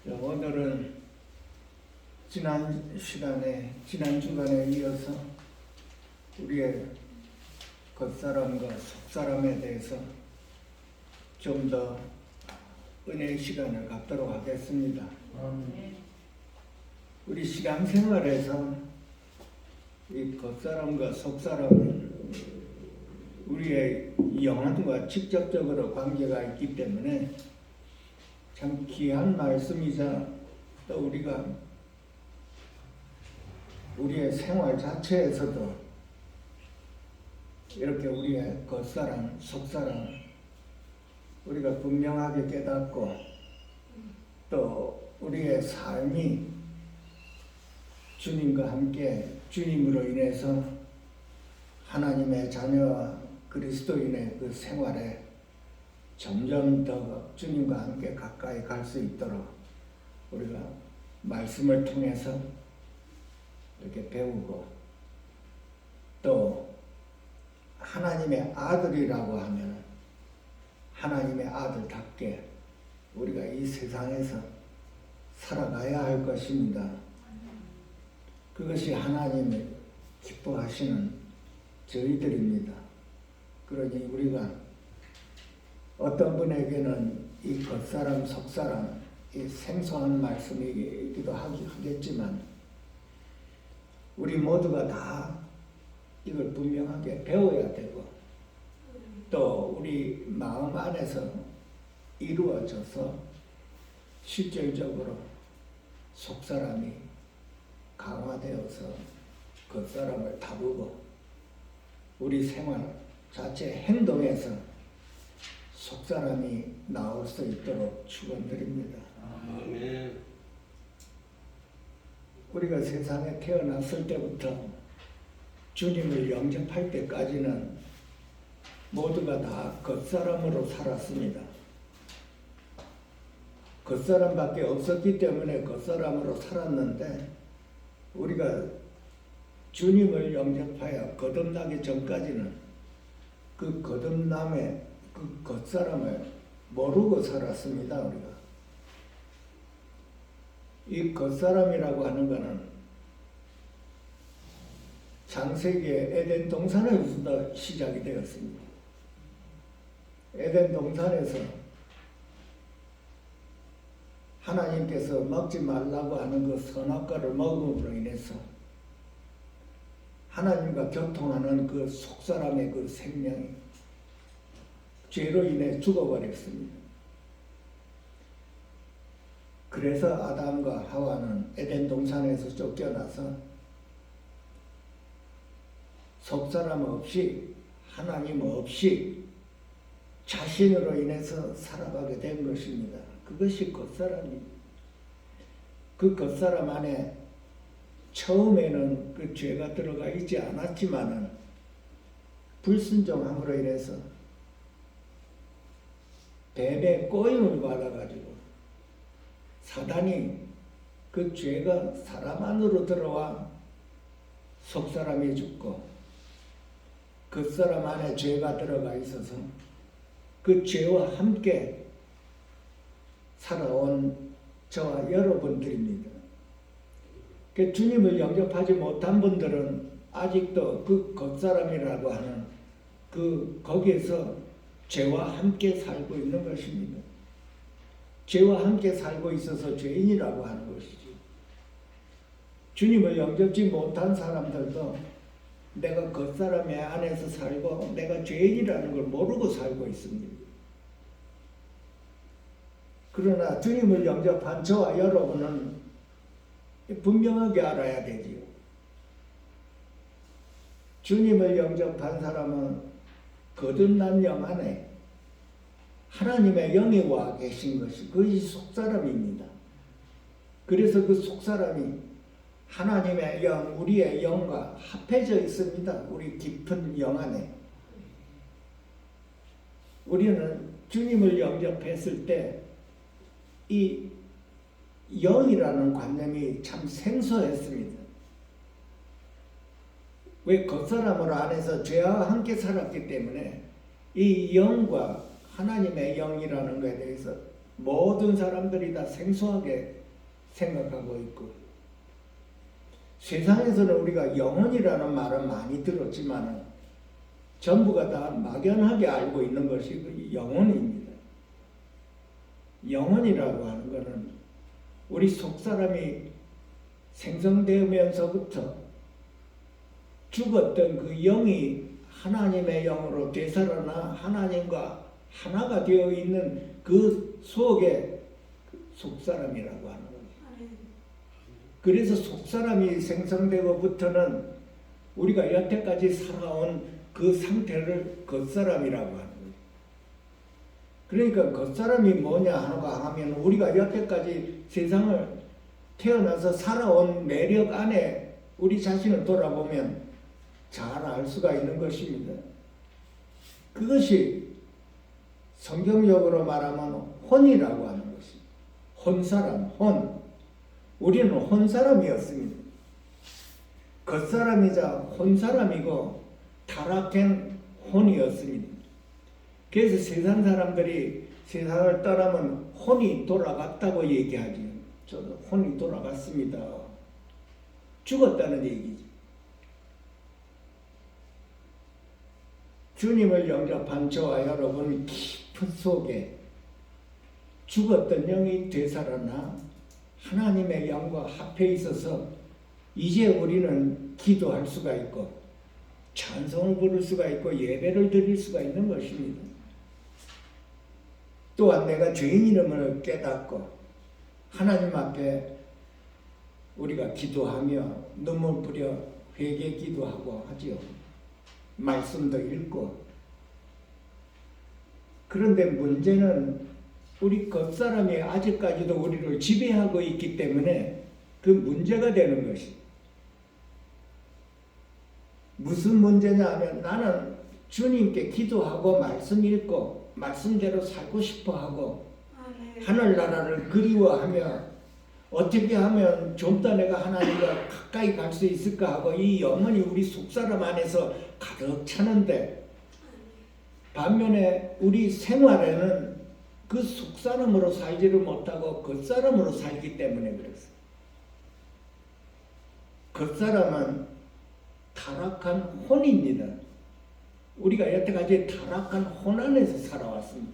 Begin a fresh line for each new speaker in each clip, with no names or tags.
오늘은 지난 주간에 이어서 우리의 겉사람과 속사람에 대해서 좀 더 은혜의 시간을 갖도록 하겠습니다. 우리 신앙생활에서 이 겉사람과 속사람은 우리의 영혼과 직접적으로 관계가 있기 때문에 참 귀한 말씀이자 또 우리가 우리의 생활 자체에서도 이렇게 우리의 겉사람, 속사람 우리가 분명하게 깨닫고 또 우리의 삶이 주님과 함께 주님으로 인해서 하나님의 자녀와 그리스도인의 그 생활에 점점 더 주님과 함께 가까이 갈 수 있도록 우리가 말씀을 통해서 이렇게 배우고 또 하나님의 아들이라고 하면 하나님의 아들답게 우리가 이 세상에서 살아가야 할 것입니다. 그것이 하나님이 기뻐하시는 저희들입니다. 그러니 우리가 어떤 분에게는 이 겉사람, 속사람, 이 생소한 말씀이기도 하겠지만 우리 모두가 다 이걸 분명하게 배워야 되고 또 우리 마음 안에서 이루어져서 실질적으로 속사람이 강화되어서 겉사람을 다루고 우리 생활 자체 행동에서 속사람이 나올 수 있도록 축원드립니다.
아멘.
우리가 세상에 태어났을 때부터 주님을 영접할 때까지는 모두가 다 겉사람으로 살았습니다. 겉사람밖에 없었기 때문에 겉사람으로 살았는데 우리가 주님을 영접하여 거듭나기 전까지는 그 거듭남의 그 겉사람을 모르고 살았습니다. 우리가 이 겉사람이라고 하는 것은 창세기의 에덴 동산에서부터 시작이 되었습니다. 에덴 동산에서 하나님께서 먹지 말라고 하는 그 선악과를 먹음으로 인해서 하나님과 교통하는 그 속사람의 그 생명이 죄로 인해 죽어버렸습니다. 그래서 아담과 하와는 에덴 동산에서 쫓겨나서 속사람 없이 하나님 없이 자신으로 인해서 살아가게 된 것입니다. 그것이 겉사람입니다. 그 겉사람 안에 처음에는 그 죄가 들어가 있지 않았지만은 불순종함으로 인해서 뱀의 꼬임을 받아가지고 사단이 그 죄가 사람 안으로 들어와 속사람이 죽고 겉사람 안에 죄가 들어가 있어서 그 죄와 함께 살아온 저와 여러분들입니다. 그 주님을 영접하지 못한 분들은 아직도 그 겉사람이라고 하는 거기에서 죄와 함께 살고 있는 것입니다. 죄와 함께 살고 있어서 죄인이라고 하는 것이죠. 주님을 영접지 못한 사람들도 내가 겉사람의 안에서 살고 내가 죄인이라는 걸 모르고 살고 있습니다. 그러나 주님을 영접한 저와 여러분은 분명하게 알아야 되지요. 주님을 영접한 사람은 거듭난 영 안에 하나님의 영이 와 계신 것이 그것이 속사람입니다. 그래서 그 속사람이 하나님의 영, 우리의 영과 합해져 있습니다. 우리 깊은 영 안에. 우리는 주님을 영접했을 때 이 영이라는 관념이 참 생소했습니다. 왜 겉사람으로 안에서 죄와 함께 살았기 때문에 이 영과 하나님의 영이라는 것에 대해서 모든 사람들이 다 생소하게 생각하고 있고, 세상에서는 우리가 영혼이라는 말은 많이 들었지만 전부가 다 막연하게 알고 있는 것이 영혼입니다. 영혼이라고 하는 것은 우리 속사람이 생성되면서부터 죽었던 그 영이 하나님의 영으로 되살아나 하나님과 하나가 되어 있는 그 속에 속사람이라고 하는 겁니다. 그래서 속사람이 생성되고부터는 우리가 여태까지 살아온 그 상태를 겉사람이라고 하는 거예요. 그러니까 겉사람이 뭐냐 하면 우리가 여태까지 세상을 태어나서 살아온 매력 안에 우리 자신을 돌아보면 잘 알 수가 있는 것입니다. 그것이 성경적으로 말하면 혼이라고 하는 것입니다. 혼사람, 혼. 우리는 혼사람이었습니다. 겉사람이자 혼사람이고 타락한 혼이었습니다. 그래서 세상 사람들이 세상을 떠나면 혼이 돌아갔다고 얘기하죠. 저도 혼이 돌아갔습니다. 죽었다는 얘기죠. 주님을 영접한 저와 여러분 깊은 속에 죽었던 영이 되살아나 하나님의 영과 합해 있어서 이제 우리는 기도할 수가 있고 찬송을 부를 수가 있고 예배를 드릴 수가 있는 것입니다. 또한 내가 죄인임을 깨닫고 하나님 앞에 우리가 기도하며 눈물 뿌려 회개 기도하고 하지요. 말씀도 읽고. 그런데 문제는 우리 겉사람이 아직까지도 우리를 지배하고 있기 때문에 그 문제가 되는 것이. 무슨 문제냐 하면 나는 주님께 기도하고 말씀 읽고 말씀대로 살고 싶어 하고 하늘나라를 그리워하며 어떻게 하면 좀 더 내가 하나님과 가까이 갈 수 있을까 하고 이 영혼이 우리 속사람 안에서 가득 차는데, 반면에 우리 생활에는 그 속사람으로 살지를 못하고 겉사람으로 살기 때문에 그랬어요. 겉사람은 타락한 혼입니다. 우리가 여태까지 타락한 혼 안에서 살아왔습니다.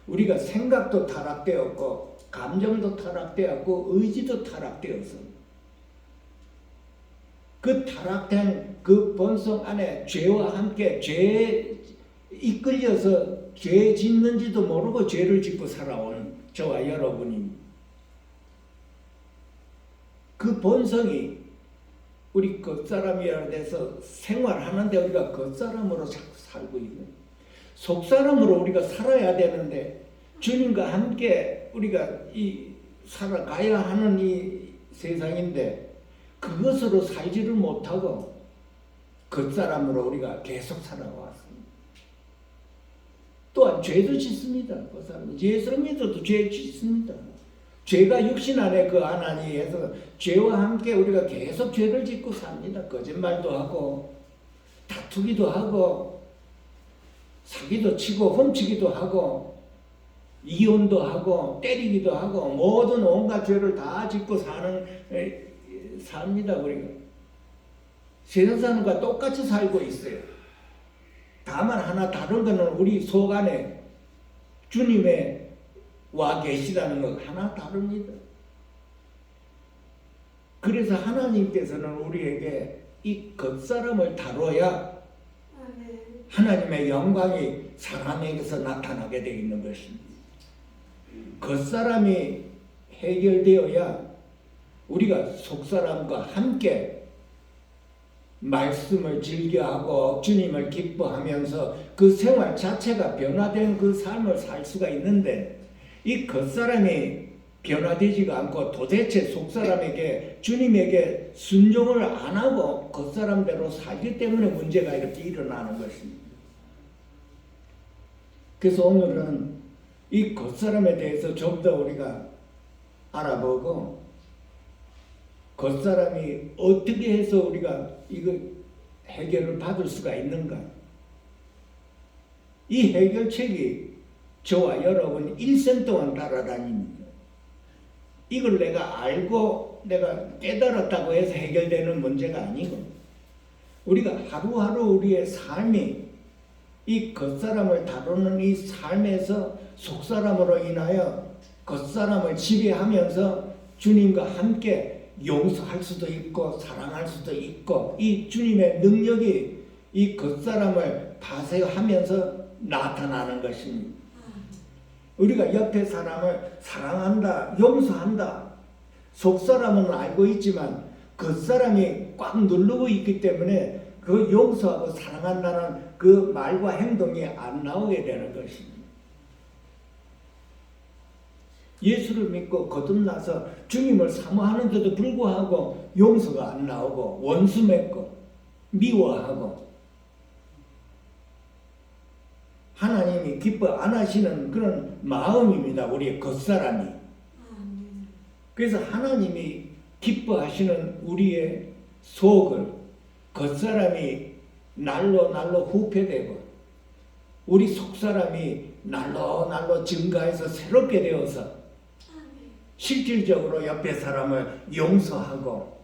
우리가 생각도 타락되었고 감정도 타락되었고 의지도 타락되었어. 그 타락된 그 본성 안에 죄와 함께 죄에 이끌려서 죄 짓는지도 모르고 죄를 짓고 살아온 저와 여러분이, 그 본성이 우리 겉사람이라 해서 생활하는데 우리가 겉사람으로 자꾸 살고 있는, 속사람으로 우리가 살아야 되는데 주님과 함께 우리가 살아가야 하는 이 세상인데 그것으로 살지를 못하고 겉사람으로 우리가 계속 살아왔습니다. 또한 죄도 짓습니다. 그 사람은 예수 믿어도 죄 짓습니다. 죄가 육신 안에 그 안에 해서 죄와 함께 우리가 계속 죄를 짓고 삽니다. 거짓말도 하고 다투기도 하고 사기도 치고 훔치기도 하고 이혼도 하고 때리기도 하고 모든 온갖 죄를 다 짓고 삽니다. 우리가 세상 사람과 똑같이 살고 있어요. 다만 하나 다른 거는 우리 속 안에 주님의 와 계시다는 것 하나 다릅니다. 그래서 하나님께서는 우리에게 이 겉사람을 다뤄야 하나님의 영광이 사람에게서 나타나게 되어 있는 것입니다. 겉사람이 해결되어야 우리가 속사람과 함께 말씀을 즐겨하고 주님을 기뻐하면서 그 생활 자체가 변화된 그 삶을 살 수가 있는데, 이 겉사람이 변화되지가 않고 도대체 속사람에게 주님에게 순종을 안 하고 겉사람대로 살기 때문에 문제가 이렇게 일어나는 것입니다. 그래서 오늘은 이 겉사람에 대해서 좀 더 우리가 알아보고 겉사람이 어떻게 해서 우리가 이거 해결을 받을 수가 있는가? 이 해결책이 저와 여러분 일생 동안 따라다닙니다. 이걸 내가 알고 내가 깨달았다고 해서 해결되는 문제가 아니고, 우리가 하루하루 우리의 삶이 이 겉사람을 다루는 이 삶에서 속사람으로 인하여 겉사람을 지배하면서 주님과 함께 용서할 수도 있고 사랑할 수도 있고, 이 주님의 능력이 이 겉사람을 파쇄하면서 나타나는 것입니다. 우리가 옆에 사람을 사랑한다, 용서한다, 속사람은 알고 있지만 겉사람이 꽉 누르고 있기 때문에 그 용서하고 사랑한다는 그 말과 행동이 안 나오게 되는 것입니다. 예수를 믿고 거듭나서 주님을 사모하는데도 불구하고 용서가 안 나오고 원수 맺고 미워하고 하나님이 기뻐 안 하시는 그런 마음입니다. 우리의 겉사람이. 그래서 하나님이 기뻐하시는 우리의 속을 겉사람이 날로 후패되고 우리 속사람이 날로 증가해서 새롭게 되어서 실질적으로 옆에 사람을 용서하고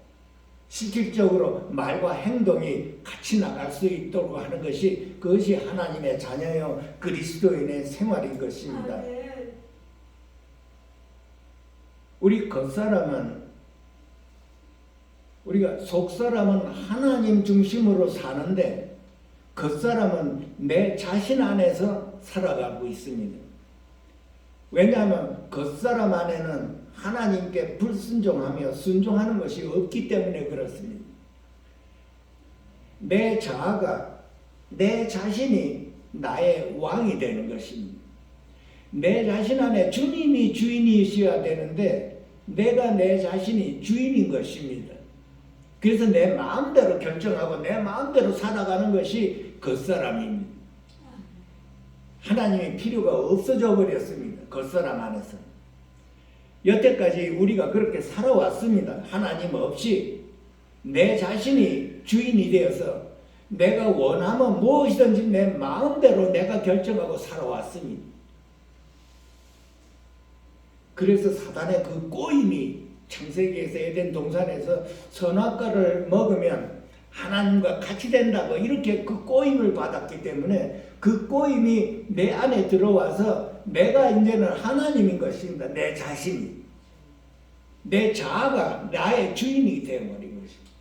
실질적으로 말과 행동이 같이 나갈 수 있도록 하는 것이, 그것이 하나님의 자녀요 그리스도인의 생활인 것입니다. 우리 겉사람은, 우리가 속사람은 하나님 중심으로 사는데 겉사람은 내 자신 안에서 살아가고 있습니다. 왜냐하면 겉사람 안에는 하나님께 불순종하며 순종하는 것이 없기 때문에 그렇습니다. 내 자아가, 내 자신이 나의 왕이 되는 것입니다. 내 자신 안에 주님이 주인이셔야 되는데 내가 내 자신이 주인인 것입니다. 그래서 내 마음대로 결정하고 내 마음대로 살아가는 것이 겉사람입니다. 하나님의 필요가 없어져 버렸습니다. 겉사람 안에서. 여태까지 우리가 그렇게 살아왔습니다. 하나님 없이 내 자신이 주인이 되어서 내가 원하면 무엇이든지 내 마음대로 내가 결정하고 살아왔습니다. 그래서 사단의 그 꼬임이 창세기에서 에덴 동산에서 선악과를 먹으면 하나님과 같이 된다고 이렇게 그 꼬임을 받았기 때문에 그 꼬임이 내 안에 들어와서 내가 이제는 하나님인 것입니다. 내 자신이. 내 자아가 나의 주인이 되어버린 것입니다.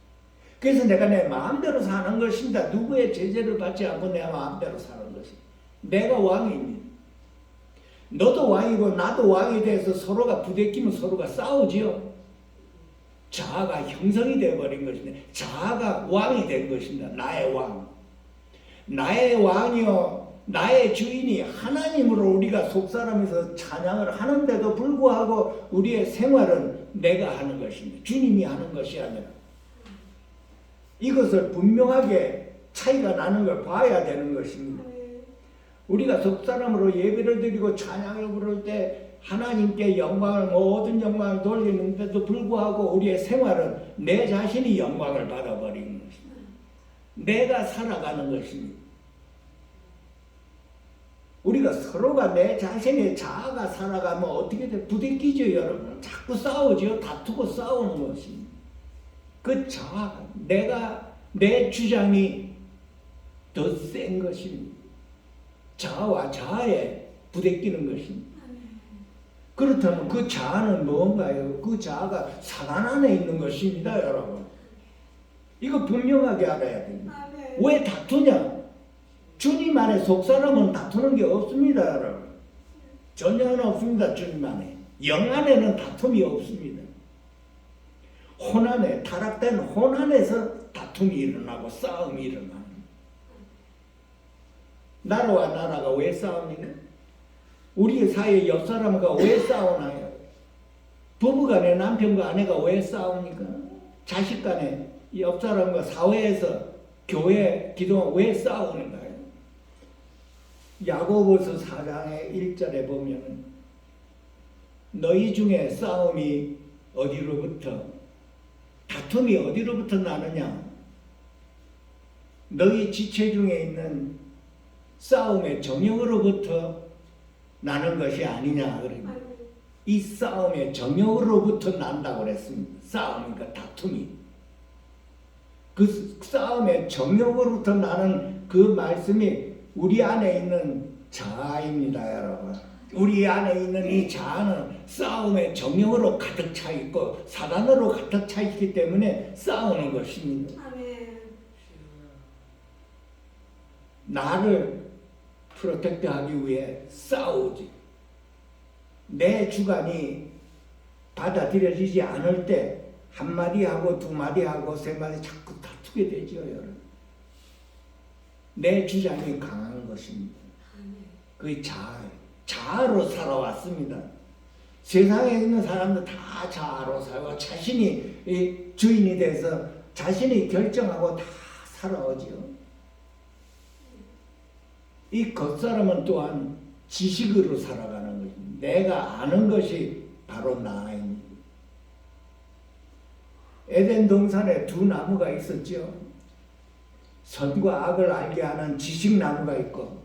그래서 내가 내 마음대로 사는 것입니다. 누구의 제재를 받지 않고 내 마음대로 사는 것입니다. 내가 왕입니다. 너도 왕이고 나도 왕이 돼서 서로가 부대끼면 서로가 싸우지요. 자아가 형성이 되어버린 것입니다. 자아가 왕이 된 것입니다. 나의 왕. 나의 왕이요 나의 주인이 하나님으로 우리가 속사람에서 찬양을 하는데도 불구하고 우리의 생활은 내가 하는 것입니다. 주님이 하는 것이 아니라. 이것을 분명하게 차이가 나는 걸 봐야 되는 것입니다. 우리가 속사람으로 예배를 드리고 찬양을 부를 때 하나님께 영광을, 모든 영광을 돌리는데도 불구하고 우리의 생활은 내 자신이 영광을 받아버리는 것입니다. 내가 살아가는 것입니다. 우리가 서로가 내 자신의 자아가 살아가면 어떻게 돼? 부대끼죠, 여러분. 자꾸 싸우죠. 다투고 싸우는 것입니다. 그 자아가, 내 주장이 더 센 것입니다. 자아와 자아에 부대끼는 것입니다. 그렇다면 그 자아는 뭔가요? 그 자아가 사단 안에 있는 것입니다, 여러분. 이거 분명하게 알아야 됩니다. 왜 다투냐? 주님 안에 속사람은 다투는 게 없습니다, 여러분. 전혀 없습니다, 주님 안에. 영 안에는 다툼이 없습니다. 혼 안에, 타락된 혼 안에서 다툼이 일어나고 싸움이 일어납니다. 나라와 나라가 왜 싸웁니까? 우리 사이에 옆 사람과 왜 싸우나요? 부부간에 남편과 아내가 왜 싸웁니까? 자식 간에 옆 사람과 사회에서 교회 기도가 왜 싸우는가요? 야고보서 4장의 1절에 보면 너희 중에 싸움이 어디로부터, 다툼이 어디로부터 나느냐? 너희 지체 중에 있는 싸움의 정욕으로부터 나는 것이 아니냐 그럽니다. 이 싸움의 정욕으로부터 난다고 그랬습니다. 싸움이니까 다툼이. 그 싸움의 정욕으로부터 나는 그 말씀이 우리 안에 있는 자아입니다, 여러분. 우리 안에 있는 이 자아는 싸움의 정욕으로 가득 차 있고 사단으로 가득 차 있기 때문에 싸우는 것입니다.
아멘.
나를 프로텍트하기 위해 싸우지. 내 주관이 받아들여지지 않을 때 한마디 하고 두마디 하고 세마디 자꾸 다투게 되죠, 여러분. 내 주장이 강한 것입니다. 그 자아로 살아왔습니다. 세상에 있는 사람들 다 자아로 살고 자신이 주인이 돼서 자신이 결정하고 다 살아오죠. 이 겉사람은 또한 지식으로 살아가는 것입니다. 내가 아는 것이 바로 나입니다. 에덴 동산에 두 나무가 있었죠. 선과 악을 알게 하는 지식나무가 있고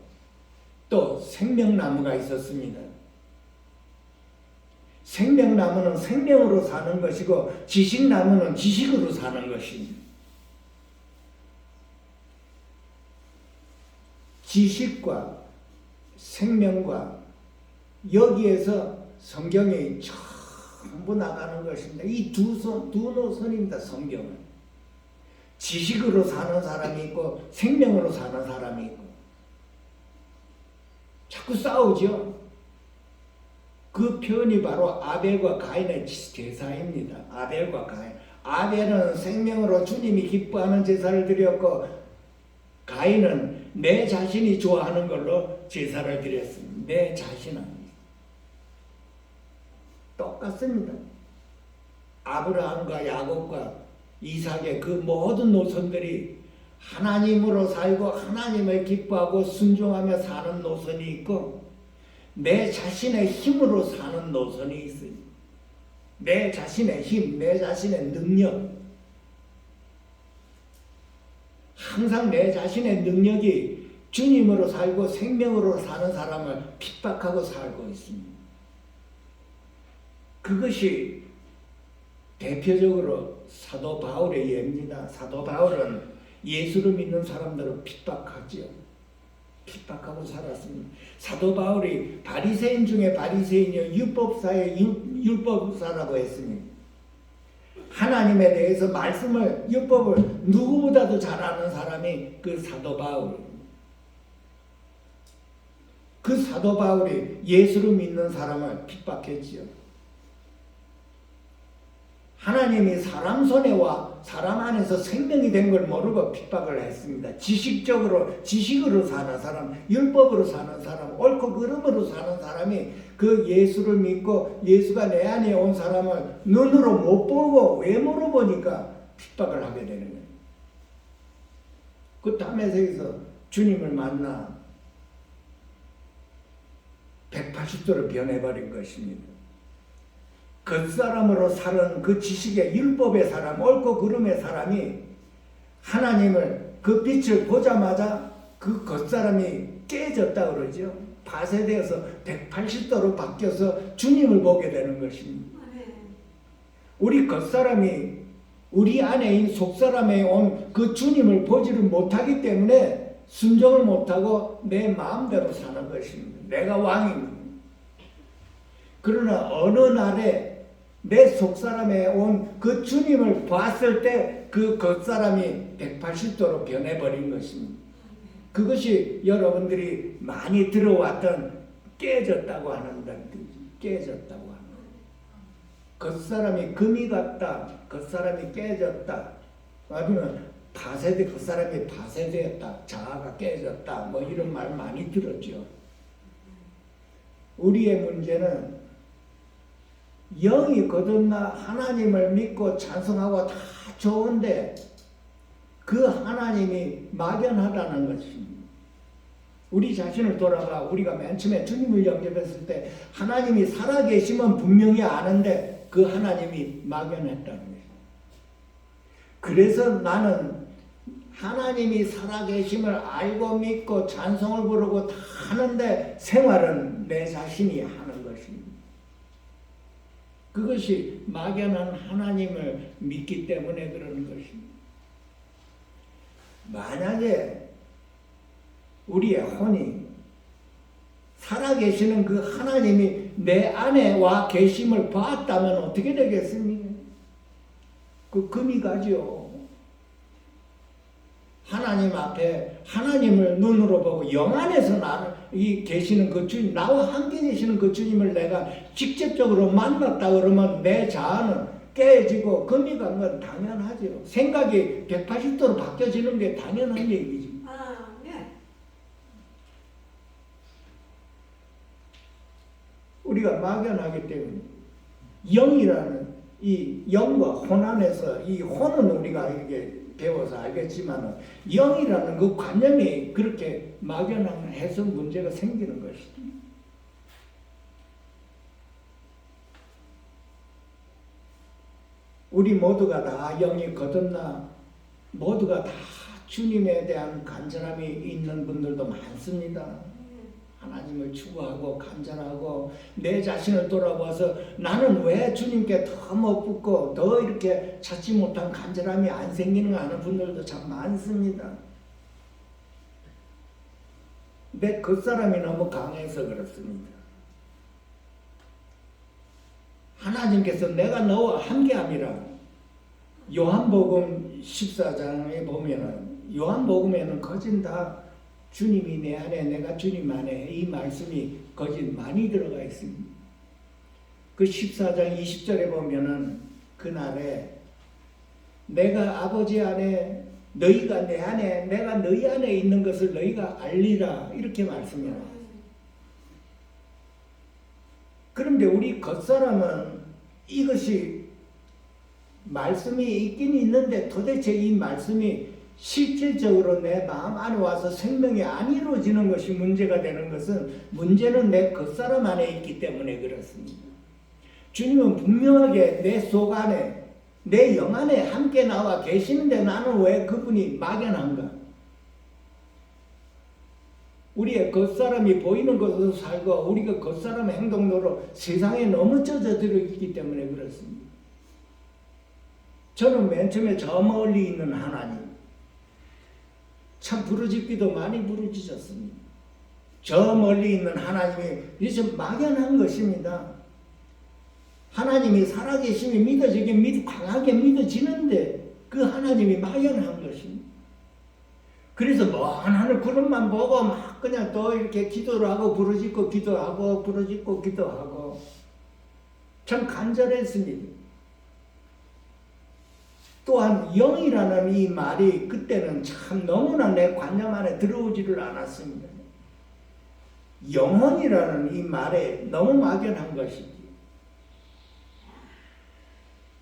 또 생명나무가 있었습니다. 생명나무는 생명으로 사는 것이고 지식나무는 지식으로 사는 것입니다. 지식과 생명과 여기에서 성경이 전부 나가는 것입니다. 이 두 노선입니다. 성경은. 지식으로 사는 사람이 있고 생명으로 사는 사람이 있고 자꾸 싸우죠. 그 표현이 바로 아벨과 가인의 제사입니다. 아벨과 가인. 아벨은 생명으로 주님이 기뻐하는 제사를 드렸고 가인은 내 자신이 좋아하는 걸로 제사를 드렸습니다. 내 자신은 똑같습니다. 아브라함과 야곱과 이삭의 그 모든 노선들이 하나님으로 살고 하나님을 기뻐하고 순종하며 사는 노선이 있고 내 자신의 힘으로 사는 노선이 있어요. 내 자신의 힘, 내 자신의 능력. 항상 내 자신의 능력이 주님으로 살고 생명으로 사는 사람을 핍박하고 살고 있습니다. 그것이 대표적으로 사도 바울의 예입니다. 사도 바울은 예수를 믿는 사람들을 핍박하죠. 핍박하고 살았습니다. 사도 바울이 바리새인 중에 바리새인이요 율법사의 율법사라고 했습니다. 하나님에 대해서 말씀을 율법을 누구보다도 잘 아는 사람이 그 사도 바울입니다. 그 사도 바울이 예수를 믿는 사람을 핍박했지요. 하나님이 사람 손에와 사람 안에서 생명이 된 걸 모르고 핍박을 했습니다. 지식으로 사는 사람, 율법으로 사는 사람, 옳고 그름으로 사는 사람이 그 예수를 믿고 예수가 내 안에 온 사람을 눈으로 못 보고 외모로 보니까 핍박을 하게 되는 거예요. 그 다메섹에서 주님을 만나 180도로 변해버린 것입니다. 겉사람으로 사는 그 지식의 율법의 사람, 옳고 그름의 사람이 하나님을 그 빛을 보자마자 그 겉사람이 깨졌다 그러죠. 파쇄되어서 180도로 바뀌어서 주님을 보게 되는 것입니다. 우리 겉사람이 우리 안에 있는 속사람에 온 그 주님을 보지를 못하기 때문에 순종을 못하고 내 마음대로 사는 것입니다. 내가 왕입니다. 그러나 어느 날에 내 속사람에 온 그 주님을 봤을 때 그 겉사람이 180도로 변해버린 것입니다. 그것이 여러분들이 많이 들어왔던 깨졌다고 하는 깨졌다고 하는 겉사람이 금이 같다. 겉사람이 깨졌다. 아니면 겉사람이 파쇄되었다. 자아가 깨졌다. 뭐 이런 말 많이 들었죠. 우리의 문제는 영이 거듭나 하나님을 믿고 찬송하고 다 좋은데 그 하나님이 막연하다는 것입니다. 우리 자신을 돌아봐 우리가 맨 처음에 주님을 영접했을 때 하나님이 살아계시면 분명히 아는데 그 하나님이 막연했다는 거예요. 그래서 나는 하나님이 살아계심을 알고 믿고 찬송을 부르고 다 하는데 생활은 내 자신이 하는 것입니다. 그것이 막연한 하나님을 믿기 때문에 그러는 것입니다. 만약에 우리의 혼이 살아계시는 그 하나님이 내 안에 와 계심을 봤다면 어떻게 되겠습니까? 그 금이 가죠. 하나님 앞에 하나님을 눈으로 보고 영 안에서 나를 계시는 그 주님, 나와 함께 계시는 그 주님을 내가 직접적으로 만났다 그러면 내 자아는 깨지고 금이 간 건 당연하죠. 생각이 180도로 바뀌어지는 게 당연한 얘기죠. 네. 우리가 막연하기 때문에 영이라는 이 영과 혼 안에서 이 혼은 우리가 이렇게 배워서 알겠지만 영이라는 그 관념이 그렇게 막연해서 문제가 생기는 것이죠. 우리 모두가 다 영이 거듭나 모두가 다 주님에 대한 간절함이 있는 분들도 많습니다. 하나님을 추구하고 간절하고 내 자신을 돌아봐서 나는 왜 주님께 더 못 붙고 더 이렇게 찾지 못한 간절함이 안 생기는가 하는 분들도 참 많습니다. 내 겉사람이 너무 강해서 그렇습니다. 하나님께서 내가 너와 함께함이라 요한복음 14장에 보면은 요한복음에는 거진 다 주님이 내 안에 내가 주님 안에 이 말씀이 거진 많이 들어가 있습니다. 그 14장 20절에 보면은 그날에 내가 아버지 안에 너희가 내 안에 내가 너희 안에 있는 것을 너희가 알리라 이렇게 말씀해요. 그런데 우리 겉사람은 이것이 말씀이 있긴 있는데 도대체 이 말씀이 실질적으로 내 마음 안에 와서 생명이 안 이루어지는 것이 문제가 되는 것은 문제는 내 겉사람 안에 있기 때문에 그렇습니다. 주님은 분명하게 내 속 안에 내 영 안에 함께 나와 계시는데 나는 왜 그분이 막연한가? 우리의 겉사람이 보이는 것으로 살고 우리가 겉사람의 행동으로 세상에 너무 젖어들어 있기 때문에 그렇습니다. 저는 맨 처음에 저 멀리 있는 하나님 참 부르짖기도 많이 부르짖었습니다. 저 멀리 있는 하나님이 이제 막연한 것입니다. 하나님이 살아계심이 믿어지긴 강하게 믿어지는데 그 하나님이 막연한 것입니다. 그래서 먼 하늘 구름만 보고 막 그냥 또 이렇게 기도를 하고 부르짖고 기도하고 부르짖고 기도하고 참 간절했습니다. 또한 영이라는 이 말이 그때는 참 너무나 내 관념 안에 들어오지를 않았습니다. 영혼이라는 이 말에 너무 막연한 것이지.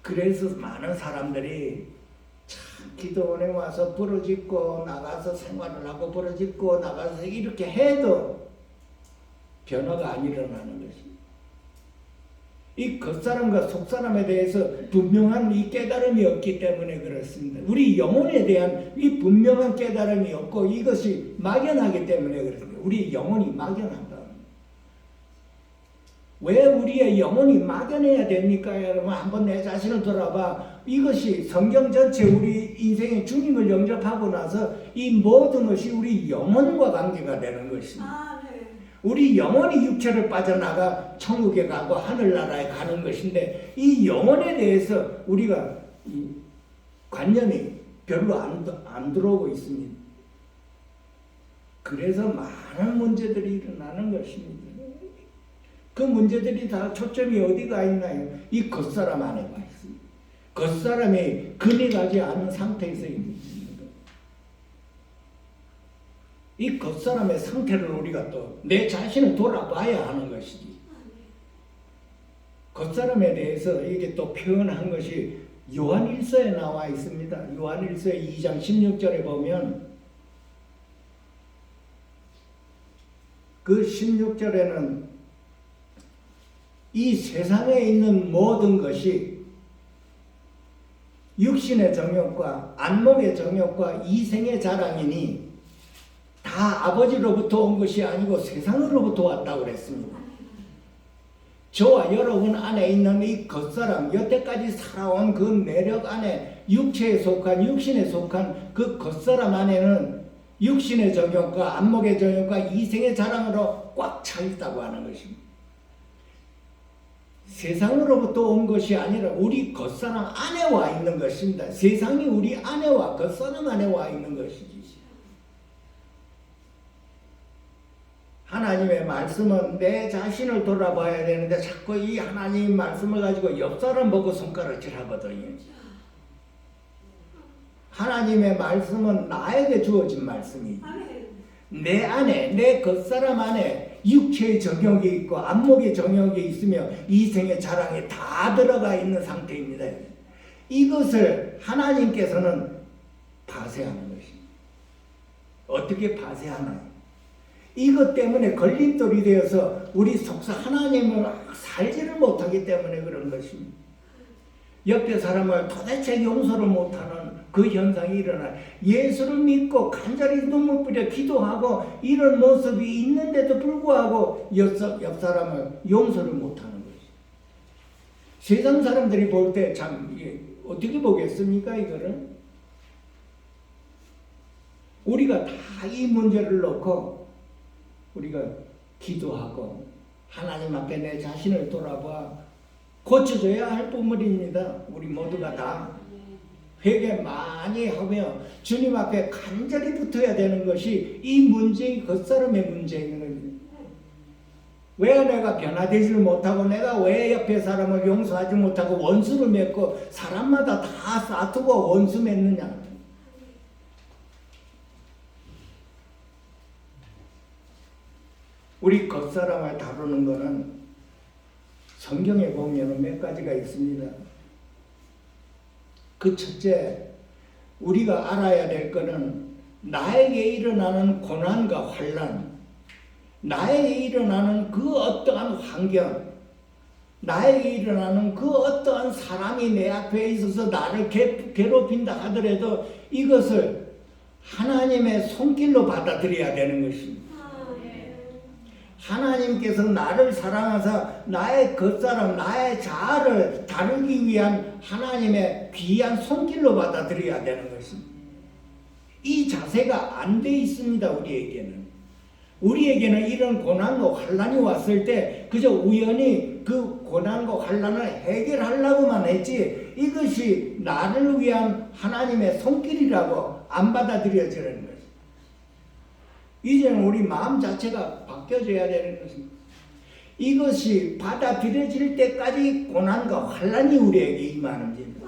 그래서 많은 사람들이 참 기도원에 와서 부르짖고 나가서 생활을 하고 부르짖고 나가서 이렇게 해도 변화가 안 일어나는 것입니다. 이 겉사람과 속사람에 대해서 분명한 이 깨달음이 없기 때문에 그렇습니다. 우리 영혼에 대한 이 분명한 깨달음이 없고 이것이 막연하기 때문에 그렇습니다. 우리 영혼이 막연하다. 왜 우리의 영혼이 막연해야 됩니까? 여러분 한번 내 자신을 돌아봐. 이것이 성경 전체 우리 인생의 주님을 영접하고 나서 이 모든 것이 우리 영혼과 관계가 되는 것입니다. 우리 영혼이 육체를 빠져나가 천국에 가고 하늘나라에 가는 것인데 이 영혼에 대해서 우리가 이 관념이 별로 안 들어오고 있습니다. 그래서 많은 문제들이 일어나는 것입니다. 그 문제들이 다 초점이 어디가 있나요? 이 겉사람 안에 와 있습니다. 겉사람이 금이 가지 않은 상태에서 있는 것입니다. 이 겉사람의 상태를 우리가 또 내 자신을 돌아봐야 하는 것이지. 겉사람에 대해서 이게 또 표현한 것이 요한일서에 나와 있습니다. 요한일서 2장 16절에 보면 그 16절에는 이 세상에 있는 모든 것이 육신의 정욕과 안목의 정욕과 이생의 자랑이니 다 아버지로부터 온 것이 아니고 세상으로부터 왔다고 그랬습니다. 저와 여러분 안에 있는 이 겉사람, 여태까지 살아온 그 내력 안에 육체에 속한, 육신에 속한 그 겉사람 안에는 육신의 정욕과 안목의 정욕과 이생의 자랑으로 꽉 차 있다고 하는 것입니다. 세상으로부터 온 것이 아니라 우리 겉사람 안에 와 있는 것입니다. 세상이 우리 안에와 겉사람 안에 와 있는 것이지. 하나님의 말씀은 내 자신을 돌아봐야 되는데 자꾸 이 하나님 말씀을 가지고 옆 사람 보고 손가락질 하거든요. 하나님의 말씀은 나에게 주어진 말씀이지. 내 안에, 내 겉사람 안에 육체의 정욕이 있고 안목의 정욕이 있으며 이생의 자랑이 다 들어가 있는 상태입니다. 이것을 하나님께서는 파쇄하는 것입니다. 어떻게 파쇄하나요? 이것 때문에 걸림돌이 되어서 우리 속사 하나님을 살지를 못하기 때문에 그런 것입니다. 옆에 사람을 도대체 용서를 못하는 그 현상이 일어나요. 예수를 믿고 간절히 눈물 뿌려 기도하고 이런 모습이 있는데도 불구하고 옆 사람을 용서를 못하는 것이죠. 세상 사람들이 볼 때 참 어떻게 보겠습니까? 이거를 우리가 다 이 문제를 놓고 우리가 기도하고 하나님 앞에 내 자신을 돌아봐 고쳐져야 할 부분입니다. 우리 모두가 다 회개 많이 하며 주님 앞에 간절히 붙어야 되는 것이 이 문제의 겉사람의 문제인 겁니다. 왜 내가 변화되지를 못하고 내가 왜 옆에 사람을 용서하지 못하고 원수를 맺고 사람마다 다 싸투고 원수 맺느냐. 우리 겉사람을 다루는 것은 성경에 보면 몇 가지가 있습니다. 그 첫째, 우리가 알아야 될 것은 나에게 일어나는 고난과 환난, 나에게 일어나는 그 어떠한 환경, 나에게 일어나는 그 어떠한 사람이 내 앞에 있어서 나를 괴롭힌다 하더라도 이것을 하나님의 손길로 받아들여야 되는 것입니다. 하나님께서 나를 사랑하사 나의 겉사람, 나의 자아를 다루기 위한 하나님의 귀한 손길로 받아들여야 되는 것입니다. 이 자세가 안 돼 있습니다. 우리에게는 이런 고난과 환난이 왔을 때 그저 우연히 그 고난과 환난을 해결하려고만 했지 이것이 나를 위한 하나님의 손길이라고 안 받아들여지는 것입니다. 이제는 우리 마음 자체가 바뀌어져야 되는 것입니다. 이것이 받아들여질 때까지 고난과 환난이 우리에게 임하는 겁니다.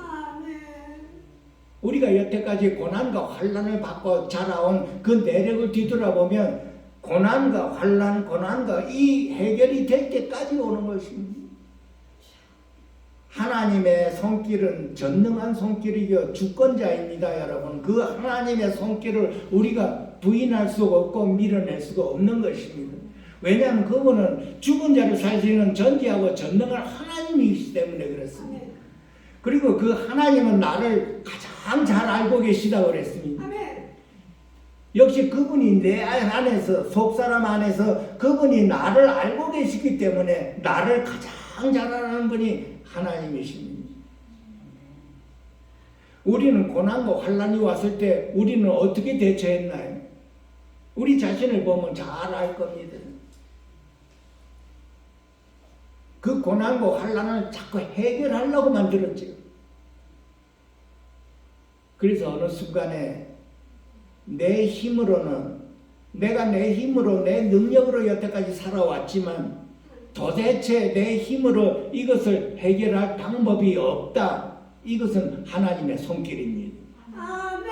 우리가 여태까지 고난과 환난을 받고 자라온 그 내력을 뒤돌아보면 고난과 환난, 고난과 이 해결이 될 때까지 오는 것입니다. 하나님의 손길은 전능한 손길이요 주권자입니다. 여러분, 그 하나님의 손길을 우리가 부인할 수가 없고 밀어낼 수가 없는 것입니다. 왜냐하면 그분은 죽은 자를 살리는 전지하고 전능한 하나님이시기 때문에 그렇습니다. 그리고 그 하나님은 나를 가장 잘 알고 계시다고 그랬습니다. 역시 그분이 내 안에서, 속사람 안에서 그분이 나를 알고 계시기 때문에 나를 가장 잘 아는 분이 하나님이십니다. 우리는 고난과 환난이 왔을 때 우리는 어떻게 대처했나요? 우리 자신을 보면 잘 알 겁니다. 그 고난과 환난을 자꾸 해결하려고 만들었죠. 그래서 어느 순간에 내 힘으로는 내가 내 힘으로 내 능력으로 여태까지 살아왔지만 도대체 내 힘으로 이것을 해결할 방법이 없다. 이것은 하나님의 손길입니다. 아멘.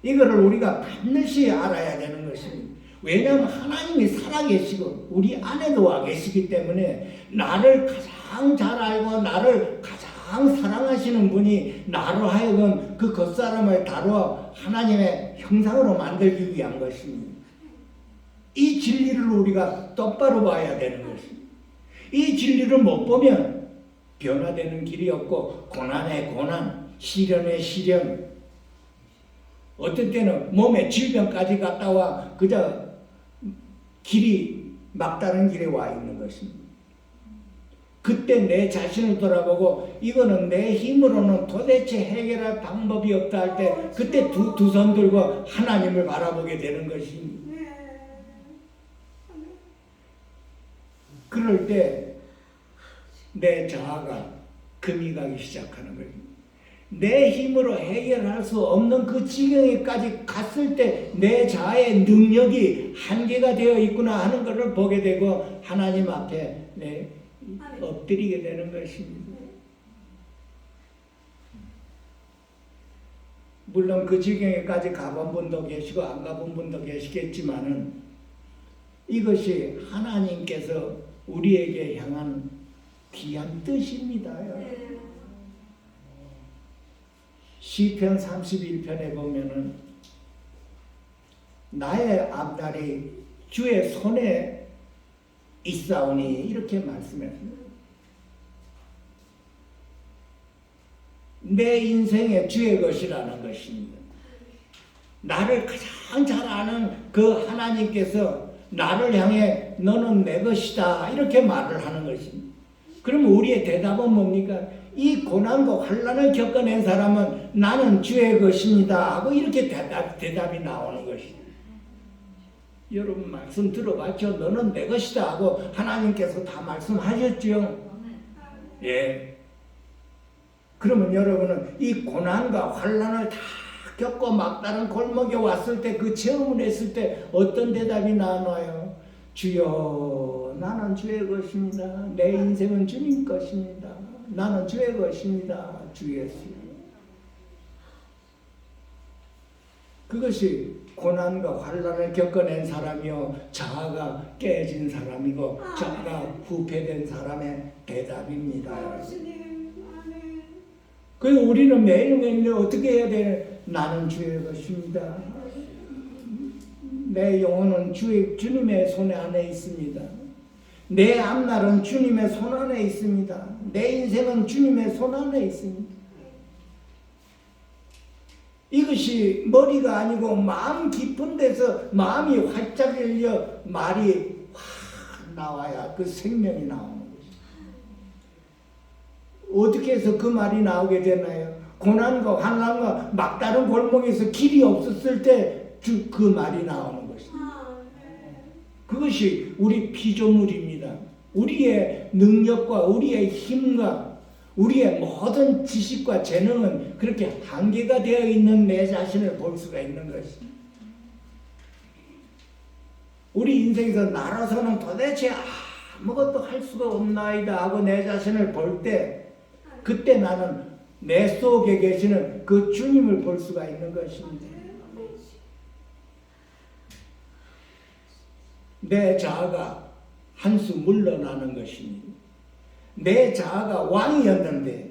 이거를 우리가 반드시 알아야 되는 것입니다. 왜냐하면 하나님이 살아계시고 우리 안에도 와 계시기 때문에 나를 가장 잘 알고 나를 가장 사랑하시는 분이 나로 하여금 그 겉사람을 다루어 하나님의 형상으로 만들기 위한 것입니다. 이 진리를 우리가 똑바로 봐야 되는 것입니다. 이 진리를 못 보면 변화되는 길이 없고 고난에 고난, 시련의 시련, 어떤 때는 몸에 질병까지 갔다 와 그저 길이 막다른 길에 와 있는 것입니다. 그때 내 자신을 돌아보고 이거는 내 힘으로는 도대체 해결할 방법이 없다 할 때 그때 두 손 들고 하나님을 바라보게 되는 것입니다. 그럴 때 내 자아가 금이 가기 시작하는 거예요. 내 힘으로 해결할 수 없는 그 지경에까지 갔을 때 내 자아의 능력이 한계가 되어 있구나 하는 것을 보게 되고 하나님 앞에 엎드리게 되는 것입니다. 물론 그 지경에까지 가본 분도 계시고 안 가본 분도 계시겠지만은 이것이 하나님께서 우리에게 향한 귀한 뜻입니다. 시편 31편에 보면은 나의 앞날이 주의 손에 있사오니 이렇게 말씀했습니다. 내 인생의 주의 것이라는 것입니다. 나를 가장 잘 아는 그 하나님께서 나를 향해 너는 내 것이다 이렇게 말을 하는 것입니다. 그럼 우리의 대답은 뭡니까? 이 고난과 환난을 겪어낸 사람은 나는 주의 것입니다 하고 이렇게 대답이 나오는 것입니다. 여러분 말씀 들어봤죠? 너는 내 것이다 하고 하나님께서 다 말씀하셨죠? 예. 그러면 여러분은 이 고난과 환난을 다 겪고 막다른 골목에 왔을 때 그 체험을 했을 때 어떤 대답이 나와요? 주여 나는 주의 것입니다. 내 인생은 주님 것입니다. 나는 주의 것입니다. 주 예수. 그것이 고난과 환난을 겪어낸 사람이요 자아가 깨진 사람이고 자아가 후패된 사람의 대답입니다. 그래서 우리는 매일매일 어떻게 해야 돼? 나는 주의 것입니다. 내 영혼은 주님의 손 안에 있습니다. 내 앞날은 주님의 손 안에 있습니다. 내 인생은 주님의 손 안에 있습니다. 이것이 머리가 아니고 마음 깊은 데서 마음이 활짝 열려 말이 확 나와야 그 생명이 나오는 것입니다. 어떻게 해서 그 말이 나오게 되나요? 고난과 환난과 막다른 골목에서 길이 없었을 때 그 말이 나오는 것입니다. 그것이 우리 피조물입니다. 우리의 능력과 우리의 힘과 우리의 모든 지식과 재능은 그렇게 한계가 되어 있는 내 자신을 볼 수가 있는 것입니다. 우리 인생에서 나로서는 도대체 아무것도 할 수가 없나이다 하고 내 자신을 볼 때 그때 나는 내 속에 계시는 그 주님을 볼 수가 있는 것입니다. 내 자아가 한 수 물러나는 것입니다. 내 자아가 왕이었는데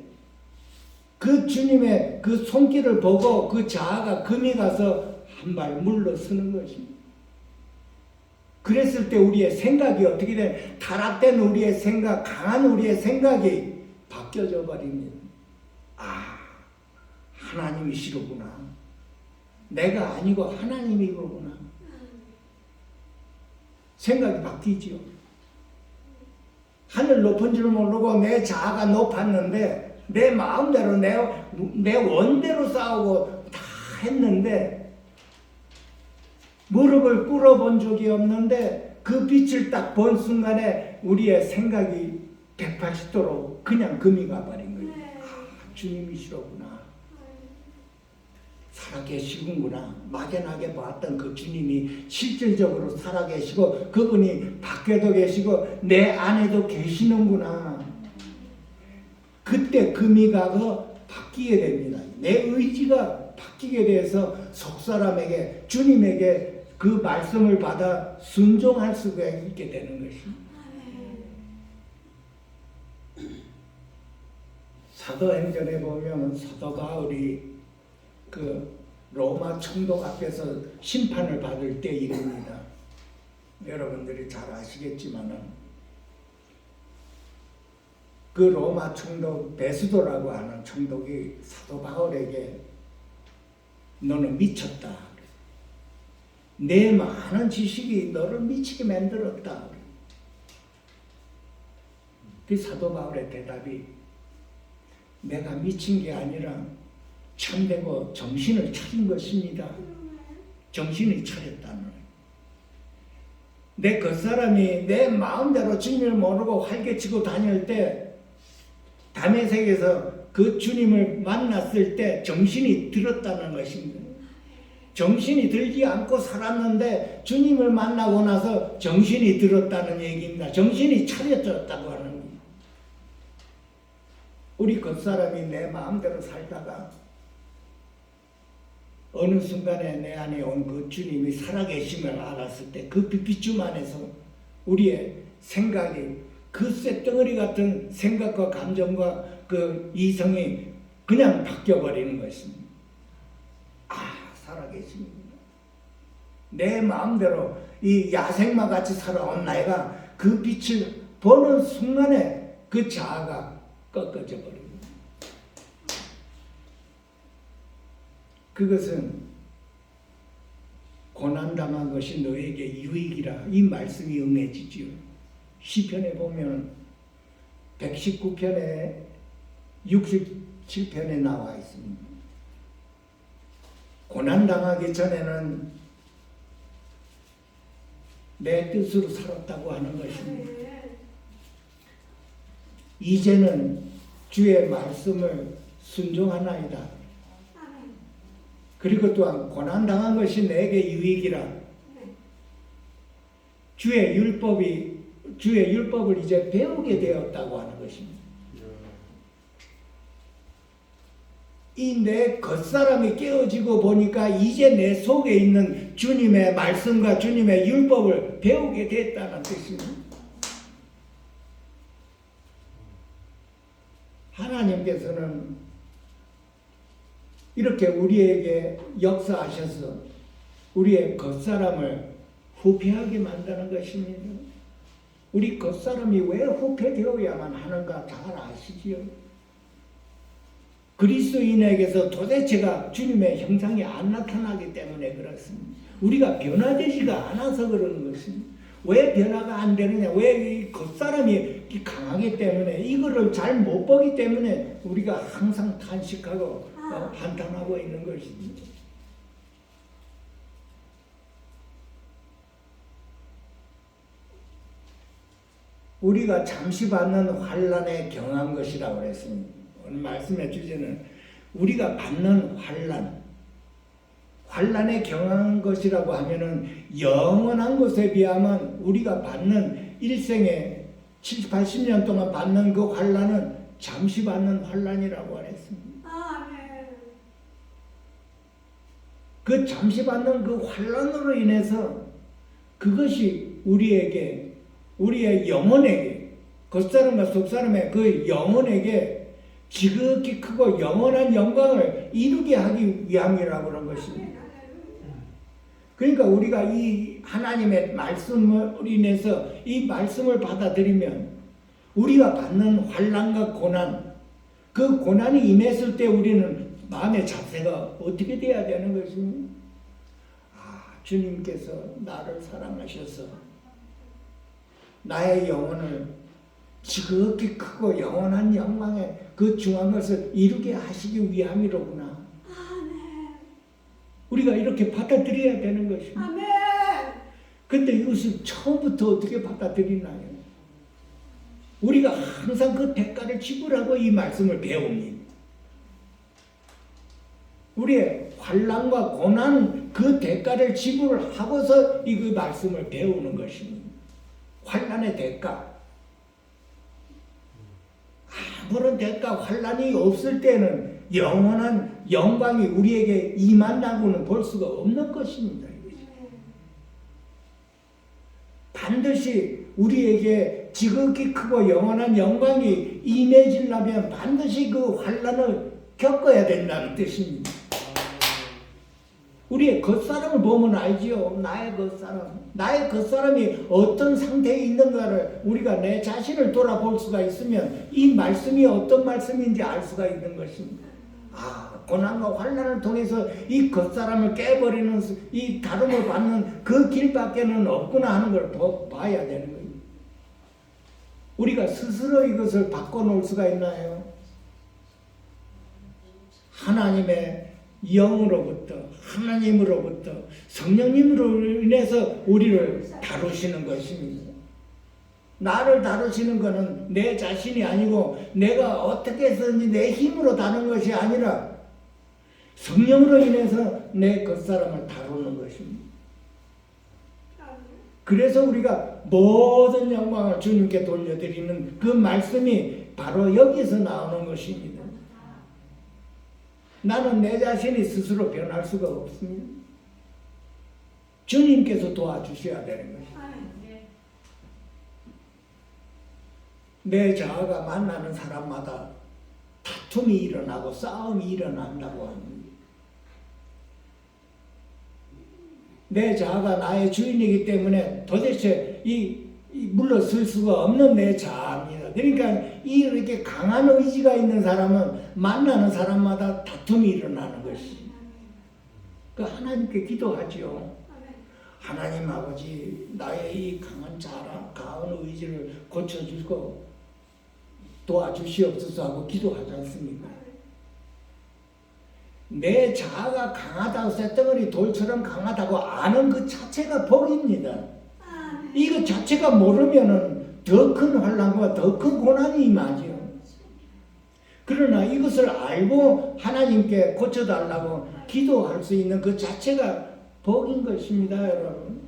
그 주님의 그 손길을 보고 그 자아가 금이 가서 한 발 물러서는 것입니다. 그랬을 때 우리의 생각이 어떻게 돼? 타락된 우리의 생각, 강한 우리의 생각이 바뀌어져 버립니다. 하나님이시로구나. 내가 아니고 하나님이로구나. 생각이 바뀌지요. 하늘 높은 줄 모르고 내 자아가 높았는데 내 마음대로 내 원대로 싸우고 다 했는데 무릎을 꿇어본 적이 없는데 그 빛을 딱 본 순간에 우리의 생각이 180도로 그냥 금이 가버린 거예요. 주님이시로구나. 살아계시군구나. 막연하게 봤던 그 주님이 실질적으로 살아계시고 그분이 밖에도 계시고 내 안에도 계시는구나. 그때 금이 가서 바뀌게 됩니다. 내 의지가 바뀌게 돼서 속사람에게 주님에게 그 말씀을 받아 순종할 수가 있게 되는 것입니다. 사도행전에 보면 사도 바울이 그 로마 총독 앞에서 심판을 받을 때 일입니다. 여러분들이 잘 아시겠지만은 그 로마 총독 베수도라고 하는 총독이 사도 바울에게 너는 미쳤다. 내 많은 지식이 너를 미치게 만들었다. 그 사도 바울의 대답이 내가 미친 게 아니라 참되고 정신을 차린 것입니다. 정신이 차렸다는 거예요. 내 겉사람이 내 마음대로 주님을 모르고 활개치고 다닐 때 다메섹에서 그 주님을 만났을 때 정신이 들었다는 것입니다. 정신이 들지 않고 살았는데 주님을 만나고 나서 정신이 들었다는 얘기입니다. 정신이 차려졌다고 하는 겁니다. 우리 겉사람이 내 마음대로 살다가 어느 순간에 내 안에 온 그 주님이 살아계심을 알았을 때 그 빛비춤 안에서 우리의 생각이 그 쇳덩어리 같은 생각과 감정과 그 이성이 그냥 바뀌어버리는 것입니다. 아, 살아계십니다. 내 마음대로 이 야생마 같이 살아온 나이가 그 빛을 보는 순간에 그 자아가 꺾어져 버립니다. 그것은 고난당한 것이 너에게 유익이라 이 말씀이 응해지지요. 시편에 보면 119편에 67편에 나와 있습니다. 고난당하기 전에는 내 뜻으로 살았다고 하는 것입니다. 이제는 주의 말씀을 순종하나이다. 그리고 또한 고난당한 것이 내게 유익이라. 주의 율법을 이제 배우게 되었다고 하는 것입니다. 이 내 겉사람이 깨어지고 보니까 이제 내 속에 있는 주님의 말씀과 주님의 율법을 배우게 됐다는 뜻입니다. 하나님께서는 이렇게 우리에게 역사하셔서 우리의 겉사람을 후패하게 만드는 것입니다. 우리 겉사람이 왜 후패되어야만 하는가 잘 아시지요? 그리스도인에게서 도대체가 주님의 형상이 안 나타나기 때문에 그렇습니다. 우리가 변화되지가 않아서 그러는 것입니다. 왜 변화가 안 되느냐? 왜 이 겉사람이 강하기 때문에 이거를 잘 못 보기 때문에 우리가 항상 탄식하고 한탄하고 있는 것입니다. 우리가 잠시 받는 환난에 경한 것이라고 그랬습니다. 오늘 말씀의 주제는 우리가 받는 환난에 경한 것이라고 하면은 영원한 것에 비하면 우리가 받는 일생에 70, 80년 동안 받는 그 환난은 잠시 받는 환난이라고 하랬습니다. 그 잠시 받는 그 환난으로 인해서 그것이 우리에게, 우리의 영혼에게, 겉사람과 속사람의 그 영혼에게 지극히 크고 영원한 영광을 이루게 하기 위함이라고 그런 것입니다. 그러니까 우리가 이 하나님의 말씀을 인해서 이 말씀을 받아들이면 우리가 받는 환난과 고난, 그 고난이 임했을 때 우리는 마음의 자세가 어떻게 돼야 되는 것입니까? 아, 주님께서 나를 사랑하셔서 나의 영혼을 지극히 크고 영원한 영광의 그 중한 것을 이루게 하시기 위함이로구나. 우리가 이렇게 받아들여야 되는 것입니다. 근데 이것을 처음부터 어떻게 받아들이나요? 우리가 항상 그 대가를 지불하고 이 말씀을 배웁니다. 우리의 환난과 고난 그 대가를 지불하고서 이 그 말씀을 배우는 것입니다. 환난의 대가. 아무런 대가 환난이 없을 때는 영원한 영광이 우리에게 임한다고는 볼 수가 없는 것입니다. 반드시 우리에게 지극히 크고 영원한 영광이 임해지려면 반드시 그 환난을 겪어야 된다는 뜻입니다. 우리의 겉사람을 보면 알지요. 나의 겉사람. 나의 겉사람이 어떤 상태에 있는가를 우리가 내 자신을 돌아볼 수가 있으면 이 말씀이 어떤 말씀인지 알 수가 있는 것입니다. 아, 고난과 환난을 통해서 이 겉사람을 깨버리는 이 다름을 받는 그 길밖에는 없구나 하는 걸 봐야 되는 거예요. 우리가 스스로 이것을 바꿔놓을 수가 있나요? 하나님의 영으로부터, 하나님으로부터, 성령님으로 인해서 우리를 다루시는 것입니다. 나를 다루시는 것은 내 자신이 아니고 내가 어떻게 해서든지 내 힘으로 다루는 것이 아니라 성령으로 인해서 내 겉사람을 다루는 것입니다. 그래서 우리가 모든 영광을 주님께 돌려드리는 그 말씀이 바로 여기서 나오는 것입니다. 나는 내 자신이 스스로 변할 수가 없습니다. 주님께서 도와주셔야 되는 것입니다. 내 자아가 만나는 사람마다 다툼이 일어나고 싸움이 일어난다고 합니다. 내 자아가 나의 주인이기 때문에 도대체 물러설 수가 없는 내 자아입니다. 그러니까 이렇게 강한 의지가 있는 사람은 만나는 사람마다 다툼이 일어나는 것이. 그 하나님께 기도하지요. 하나님 아버지, 나의 이 강한 자아, 강한 의지를 고쳐주고 도와주시옵소서 하고 기도하지 않습니까? 내 자아가 강하다고 쇳덩어리 돌처럼 강하다고 아는 그 자체가 복입니다. 이거 자체가 모르면은 더 큰 환난과 더 큰 고난이 임하지요. 그러나 이것을 알고 하나님께 고쳐달라고 기도할 수 있는 그 자체가 복인 것입니다, 여러분.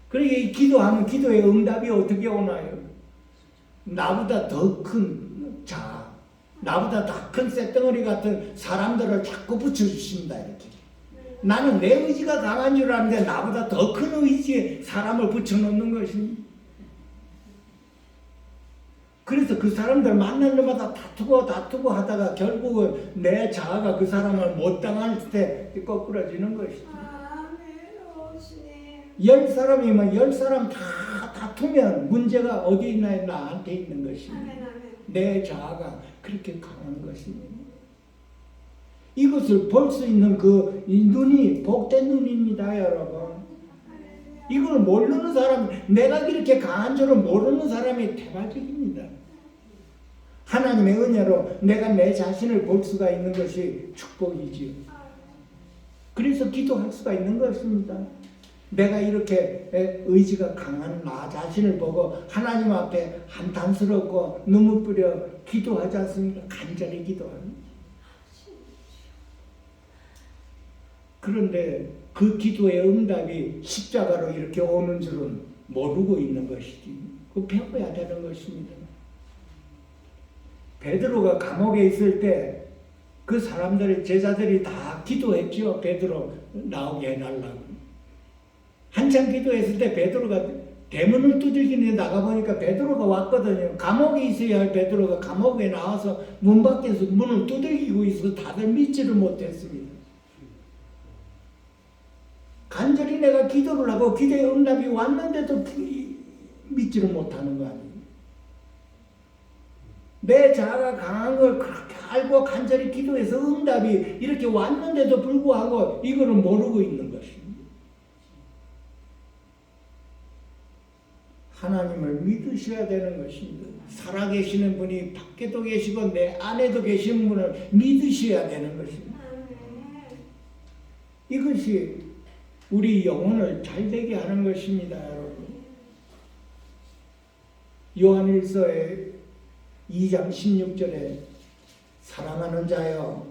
그러니까 이 기도하면 기도의 응답이 어떻게 오나요? 나보다 더 큰 자아, 나보다 더 큰 쇳덩어리 같은 사람들을 자꾸 붙여주십니다. 이렇게. 나는 내 의지가 강한 줄 아는데 나보다 더 큰 의지에 사람을 붙여놓는 것입니다. 그래서 그 사람들 만날 때마다 다투고 하다가 결국은 내 자아가 그 사람을 못 당할 때 거꾸러지는 것이죠. 10사람이면 10사람 다 다투면 문제가 어디 있나요? 나한테 있는 것입니다. 내 자아가 그렇게 강한 것입니다. 이것을 볼 수 있는 그 눈이 복된 눈입니다, 여러분. 이걸 모르는 사람, 내가 그렇게 강한 줄을 모르는 사람이 대발적입니다. 하나님의 은혜로 내가 내 자신을 볼 수가 있는 것이 축복이지요. 그래서 기도할 수가 있는 것입니다. 내가 이렇게 의지가 강한 나 자신을 보고 하나님 앞에 한탄스럽고 눈물 뿌려 기도하지 않습니까? 간절히 기도합니다. 그런데 그 기도의 응답이 십자가로 이렇게 오는 줄은 모르고 있는 것이지. 그거 배워야 되는 것입니다. 베드로가 감옥에 있을 때 그 사람들이 제자들이 다 기도했죠. 베드로 나오게 해달라고. 한참 기도했을 때 베드로가 대문을 두들기는데 나가보니까 베드로가 왔거든요. 감옥에 있어야 할 베드로가 감옥에 나와서 문 밖에서 문을 두들기고 있어서 다들 믿지를 못했습니다. 간절히 내가 기도를 하고 기도의 응답이 왔는데도 믿지를 못하는 거 아니에요. 내 자아가 강한 걸 그렇게 알고 간절히 기도해서 응답이 이렇게 왔는데도 불구하고 이거를 모르고 있는 것입니다. 하나님을 믿으셔야 되는 것입니다. 살아계시는 분이 밖에도 계시고 내 안에도 계시는 분을 믿으셔야 되는 것입니다. 이것이 우리 영혼을 잘되게 하는 것입니다, 여러분. 요한일서의 2장 16절에 사랑하는 자여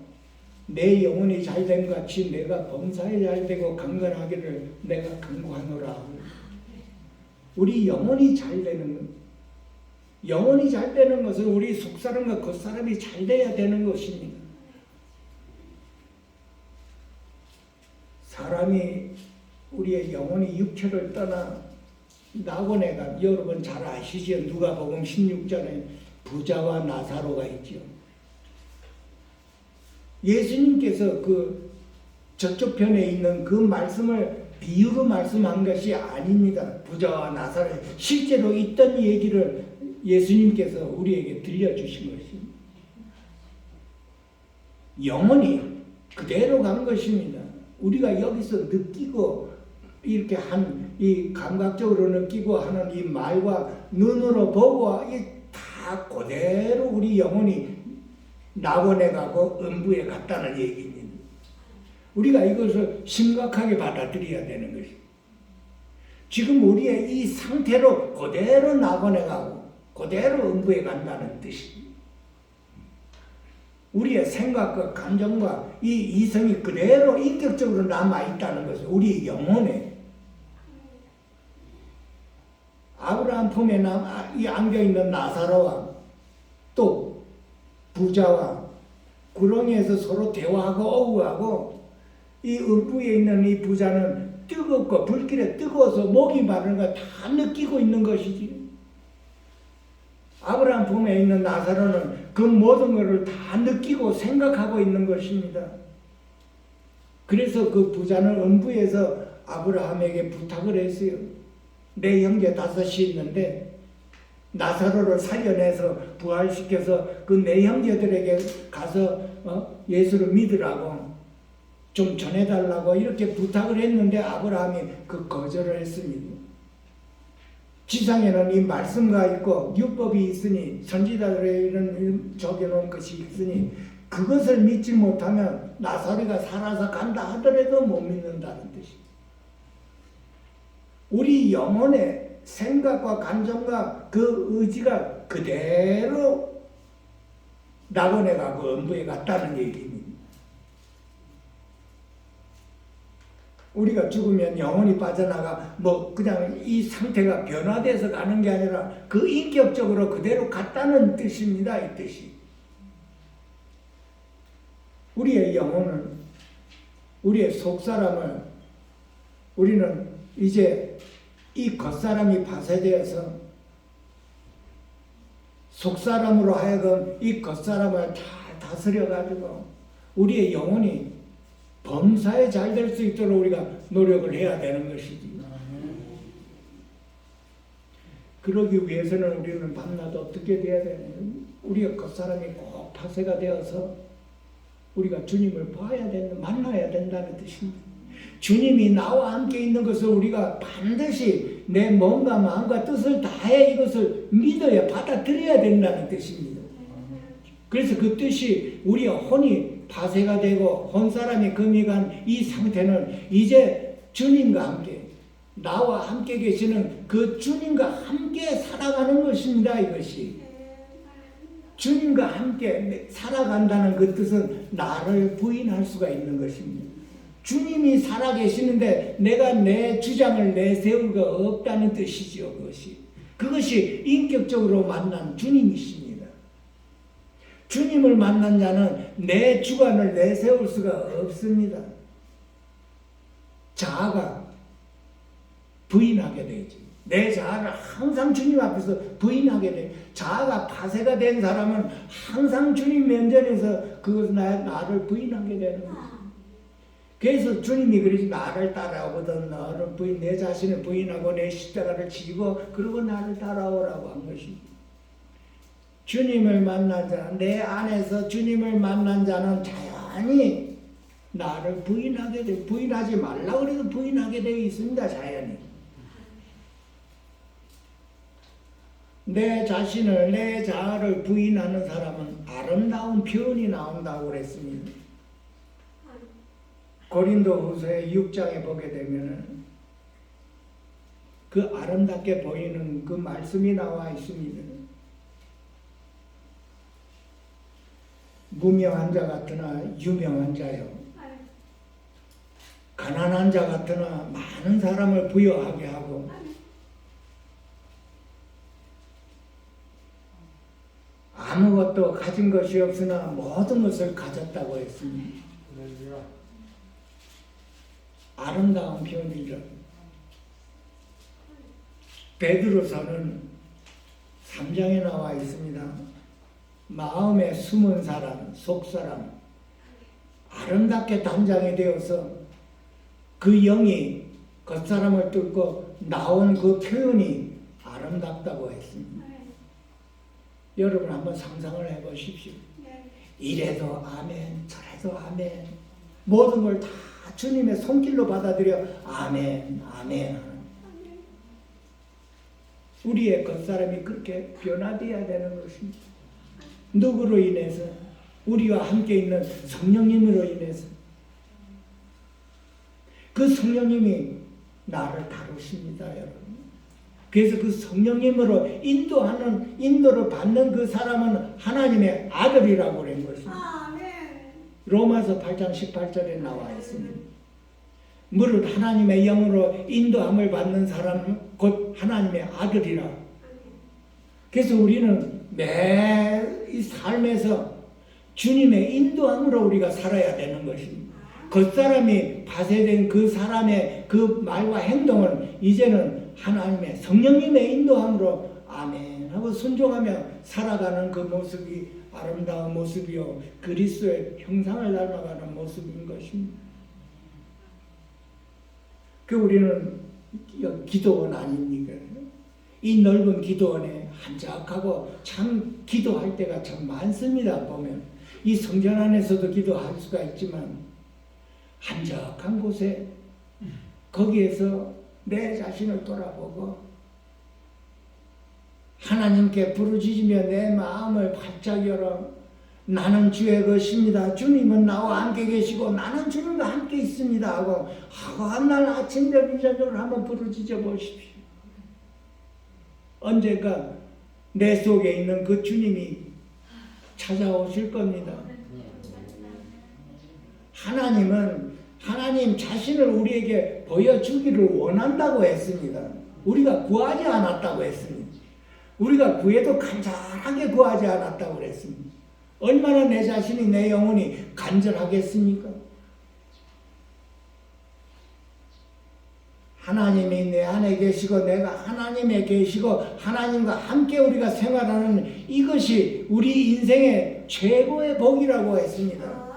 내 영혼이 잘됨 같이 내가 범사에 잘되고 강건하기를 내가 간구하노라. 우리 영혼이 잘되는 것, 영혼이 잘되는 것은 우리 속사람과 겉사람이 잘돼야 되는 것입니다. 사람이 우리의 영혼이 육체를 떠나 낙원에가 여러분 잘 아시죠? 누가복음 16절에 부자와 나사로가 있죠. 예수님께서 그 저쪽 편에 있는 그 말씀을 비유로 말씀한 것이 아닙니다. 부자와 나사렛 실제로 있던 얘기를 예수님께서 우리에게 들려주신 것입니다. 영혼이 그대로 간 것입니다. 우리가 여기서 느끼고 이렇게 이 감각적으로 느끼고 하는 이 말과 눈으로 보고 다 그대로 우리 영혼이 낙원에 가고 음부에 갔다는 얘기입니다. 우리가 이것을 심각하게 받아들여야 되는 것입니다. 지금 우리의 이 상태로 그대로 낙원에 가고 그대로 음부에 간다는 뜻입니다. 우리의 생각과 감정과 이 이성이 그대로 인격적으로 남아있다는 것은 우리 영혼에 아브라함 품에 이 안겨있는 나사로와 또 부자와 구렁이에서 서로 대화하고 어우하고 이 음부에 있는 이 부자는 뜨겁고 불길에 뜨거워서 목이 마르는 걸 다 느끼고 있는 것이지. 아브라함 품에 있는 나사로는 그 모든 것을 다 느끼고 생각하고 있는 것입니다. 그래서 그 부자는 음부에서 아브라함에게 부탁을 했어요. 내 형제 5이 있는데 나사로를 살려내서 부활시켜서 그 내 형제들에게 가서 예수를 믿으라고 좀 전해달라고 이렇게 부탁을 했는데 아브라함이 그 거절을 했습니다. 지상에는 이 말씀가 있고 율법이 있으니 선지자들의 이런 적여놓은 것이 있으니 그것을 믿지 못하면 나사로가 살아서 간다 하더라도 못 믿는다는 뜻입니다. 우리 영혼의 생각과 감정과 그 의지가 그대로 낙원에 가고 음부에 갔다는 얘기입니다. 우리가 죽으면 영혼이 빠져나가 그냥 이 상태가 변화돼서 가는 게 아니라 그 인격적으로 그대로 갔다는 뜻입니다. 이 뜻이. 우리의 영혼은 우리의 속사람을 우리는 이제 이 겉사람이 파쇄되어서 속사람으로 하여금 이 겉사람을 잘 다스려가지고 우리의 영혼이 범사에 잘 될 수 있도록 우리가 노력을 해야 되는 것이지. 그러기 위해서는 우리는 밤낮 어떻게 돼야 되는 우리의 겉사람이 꼭 파쇄가 되어서 우리가 주님을 봐야 된다, 만나야 된다는 뜻입니다. 주님이 나와 함께 있는 것을 우리가 반드시 내 몸과 마음과 뜻을 다해 이것을 믿어야 받아들여야 된다는 뜻입니다. 그래서 그 뜻이 우리의 혼이 파쇄가 되고 혼사람이 금이 간 이 상태는 이제 주님과 함께 나와 함께 계시는 그 주님과 함께 살아가는 것입니다. 이것이 주님과 함께 살아간다는 그 뜻은 나를 부인할 수가 있는 것입니다. 주님이 살아계시는데 내가 내 주장을 내세울 거 없다는 뜻이죠. 그것이 인격적으로 만난 주님이십니다. 주님을 만난 자는 내 주관을 내세울 수가 없습니다. 자아가 부인하게 되지. 내 자아를 항상 주님 앞에서 부인하게 돼. 자아가 파쇄가 된 사람은 항상 주님 면전에서 나를 부인하게 되는 거죠. 그래서 주님이 그러지 나를 따라오거든 너는 내 자신을 부인하고 내 십자가를 지고 그리고 나를 따라오라고 한 것입니다. 주님을 만난 자, 내 안에서 주님을 만난 자는 자연히 나를 부인하게 돼. 부인하지 말라고 해도 부인하게 되어 있습니다. 자연히. 내 자신을, 내 자아를 부인하는 사람은 아름다운 표현이 나온다고 그랬습니다. 고린도후서의 6장에 보게 되면은 그 아름답게 보이는 그 말씀이 나와 있습니다. 무명한 자 같으나 유명한 자요. 가난한 자 같으나 많은 사람을 부여하게 하고 아무것도 가진 것이 없으나 모든 것을 가졌다고 했습니다. 아름다운 표현이죠. 베드로서는 3장에 나와 있습니다. 마음에 숨은 사람, 속사람, 아름답게 단장이 되어서 그 영이 겉사람을 뚫고 나온 그 표현이 아름답다고 했습니다. 여러분 한번 상상을 해보십시오. 이래도 아멘, 저래도 아멘, 모든 걸 다 주님의 손길로 받아들여 아멘, 아멘 하는 우리의 겉사람이 그렇게 변화되어야 되는 것입니다. 누구로 인해서? 우리와 함께 있는 성령님으로 인해서. 그 성령님이 나를 다루십니다, 여러분. 그래서 그 성령님으로 인도를 받는 그 사람은 하나님의 아들이라고 그런 것입니다. 로마서 8장 18절에 나와 있습니다. 무릇 하나님의 영으로 인도함을 받는 사람은 곧 하나님의 아들이라. 그래서 우리는 매 이 삶에서 주님의 인도함으로 우리가 살아야 되는 것입니다. 겉사람이 파쇄된 그 사람의 그 말과 행동은 이제는 하나님의 성령님의 인도함으로 아멘 하고 순종하며 살아가는 그 모습이 아름다운 모습이요 그리스도의 형상을 닮아가는 모습인 것입니다. 그 우리는 기도원 아닙니까? 이 넓은 기도원에 한적하고 참 기도할 때가 참 많습니다. 보면 이 성전 안에서도 기도할 수가 있지만 한적한 곳에 거기에서 내 자신을 돌아보고 하나님께 부르짖으며 내 마음을 활짝 열어 나는 주의 것입니다. 주님은 나와 함께 계시고 나는 주님과 함께 있습니다 하고 한날 아침에 비전적으로 한번 부르짖어 보십시오. 언젠가 내 속에 있는 그 주님이 찾아오실 겁니다. 하나님은 하나님 자신을 우리에게 보여주기를 원한다고 했습니다. 우리가 구하지 않았다고 했습니다. 우리가 구해도 간절하게 구하지 않았다고 그랬습니다. 얼마나 내 자신이 내 영혼이 간절하겠습니까? 하나님이 내 안에 계시고 내가 하나님에 계시고 하나님과 함께 우리가 생활하는 이것이 우리 인생의 최고의 복이라고 했습니다.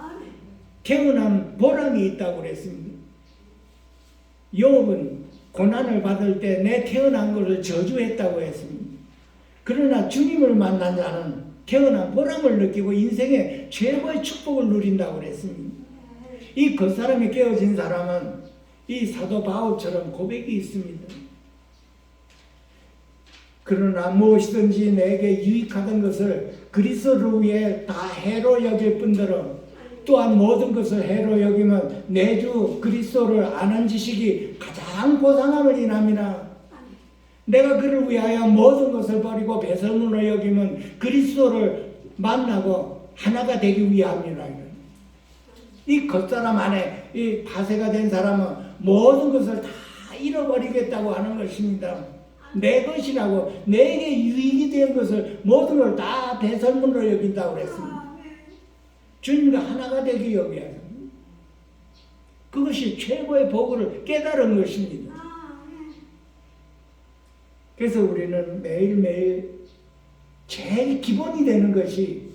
태어난 보람이 있다고 그랬습니다. 욥은 고난을 받을 때 내 태어난 것을 저주했다고 했습니다. 그러나 주님을 만난 자는 태어난 보람을 느끼고 인생의 최고의 축복을 누린다고 그랬습니다. 이 겉사람이 깨어진 사람은 이 사도 바울처럼 고백이 있습니다. 그러나 무엇이든지 내게 유익하던 것을 그리스도를 위해 다 해로 여길 뿐더러 또한 모든 것을 해로 여기면 내 주 그리스도를 아는 지식이 가장 고상함을 인함이라. 내가 그를 위하여 모든 것을 버리고 배설물로 여기면 그리스도를 만나고 하나가 되기 위함이라. 이 겉사람 안에 이 파쇄가 된 사람은 모든 것을 다 잃어버리겠다고 하는 것입니다. 내 것이라고 내게 유익이 된 것을 모든 걸 다 배설물로 여긴다고 그랬습니다. 주님과 하나가 되기 위하여 그것이 최고의 복을 깨달은 것입니다. 그래서 우리는 매일매일 제일 기본이 되는 것이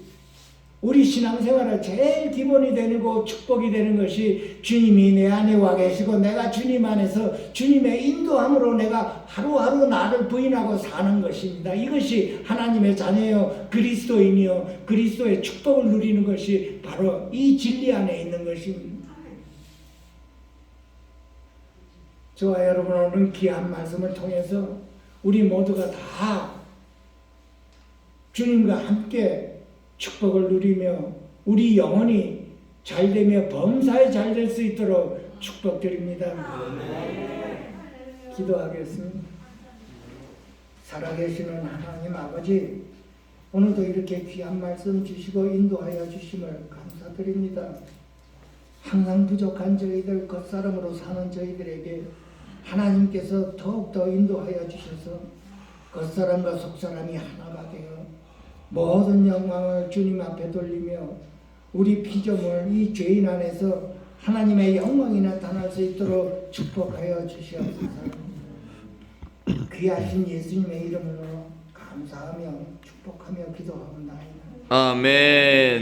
우리 신앙생활의 제일 기본이 되고 축복이 되는 것이 주님이 내 안에 와 계시고 내가 주님 안에서 주님의 인도함으로 내가 하루하루 나를 부인하고 사는 것입니다. 이것이 하나님의 자녀요 그리스도인이요 그리스도의 축복을 누리는 것이 바로 이 진리 안에 있는 것입니다. 저와 여러분 오늘 귀한 말씀을 통해서 우리 모두가 다 주님과 함께 축복을 누리며 우리 영혼이 잘되며 범사에 잘 될 수 있도록 축복드립니다. 기도하겠습니다. 살아계시는 하나님 아버지, 오늘도 이렇게 귀한 말씀 주시고 인도하여 주심을 감사드립니다. 항상 부족한 저희들 겉사람으로 사는 저희들에게 하나님께서 더욱더 인도하여 주셔서 겉사람과 속사람이 하나가 되어 모든 영광을 주님 앞에 돌리며 우리 피조물 이 죄인 안에서 하나님의 영광이 나타날 수 있도록 축복하여 주시옵소서. 귀하신 예수님의 이름으로 감사하며 축복하며 기도하옵나이다.
아멘.